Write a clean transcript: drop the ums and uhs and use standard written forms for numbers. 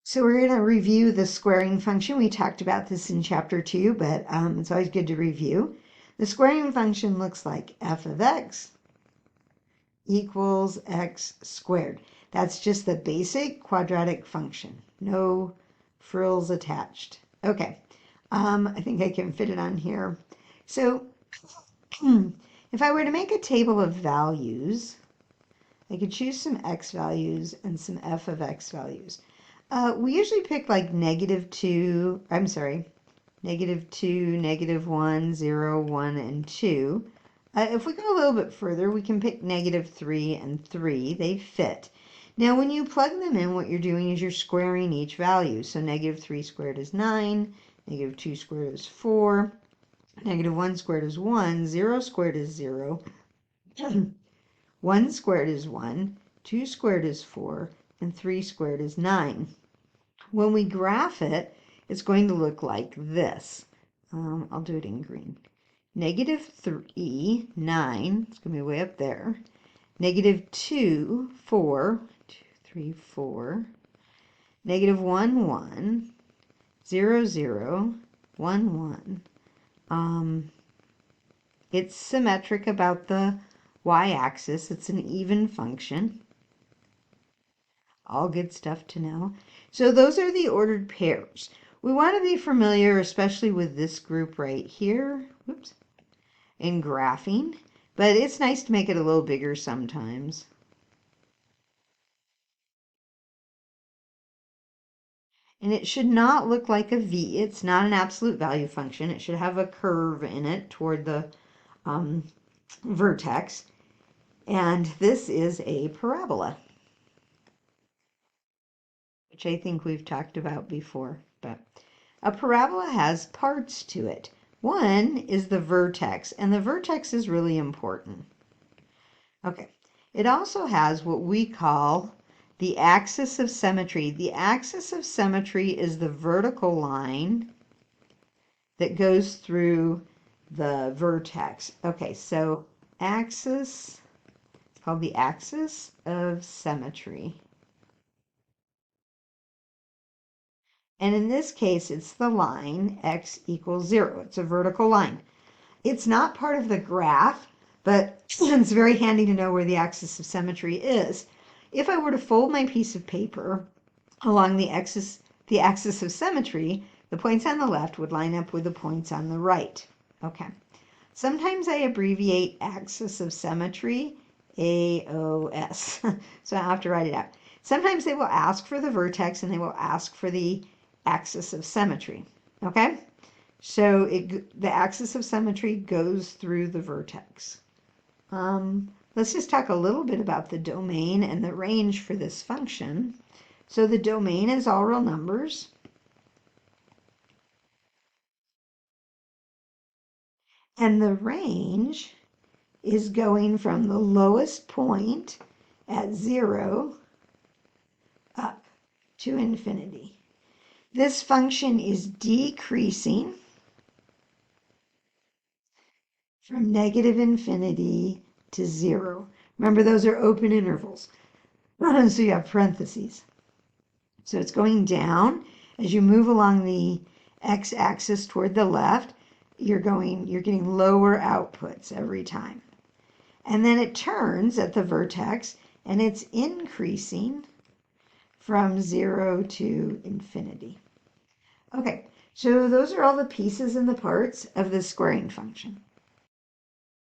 So we're going to review the squaring function. We talked about this in chapter 2, but it's always good to review. The squaring function looks like f of x equals x squared. That's just the basic quadratic function. No frills attached. Okay, I think I can fit it on here. So if I were to make a table of values, I could choose some x values and some f of x values. We usually pick like -2, -1, 0, 1, and 2. If we go a little bit further, we can pick -3 and 3. They fit. Now, when you plug them in, what you're doing is you're squaring each value. So -3 squared is 9, -2 squared is 4, -1 squared is 1, 0 squared is 0, 1 squared is 1, 2 squared is 4, and 3 squared is 9. When we graph it, it's going to look like this. I'll do it in green. -3, 9, it's going to be way up there. -2, 4, 2, 3, 4. -1, 1. 0, 0, 1, 1. It's symmetric about the y-axis. It's an even function. All good stuff to know. So those are the ordered pairs. We want to be familiar, especially with this group right here, whoops, in graphing, but it's nice to make it a little bigger sometimes. And it should not look like a V. It's not an absolute value function. It should have a curve in it toward the vertex. And this is a parabola, which I think we've talked about before. But a parabola has parts to it. One is the vertex, and the vertex is really important. Okay, it also has what we call the axis of symmetry. The axis of symmetry is the vertical line that goes through the vertex. Okay, so axis, it's called the axis of symmetry. And in this case, it's the line x equals 0. It's a vertical line. It's not part of the graph, but it's very handy to know where the axis of symmetry is. If I were to fold my piece of paper along the axis of symmetry, the points on the left would line up with the points on the right. Okay. Sometimes I abbreviate axis of symmetry, AOS. So I have to write it out. Sometimes they will ask for the vertex and they will ask for the axis of symmetry. Okay? So the axis of symmetry goes through the vertex. Let's just talk a little bit about the domain and the range for this function. So the domain is all real numbers. And the range is going from the lowest point at 0 up to infinity. This function is decreasing from -infinity to 0. Remember, those are open intervals. So you have parentheses. So it's going down. As you move along the x-axis toward the left, you're getting lower outputs every time. And then it turns at the vertex, and it's increasing from 0 to infinity. Okay, so those are all the pieces and the parts of the squaring function.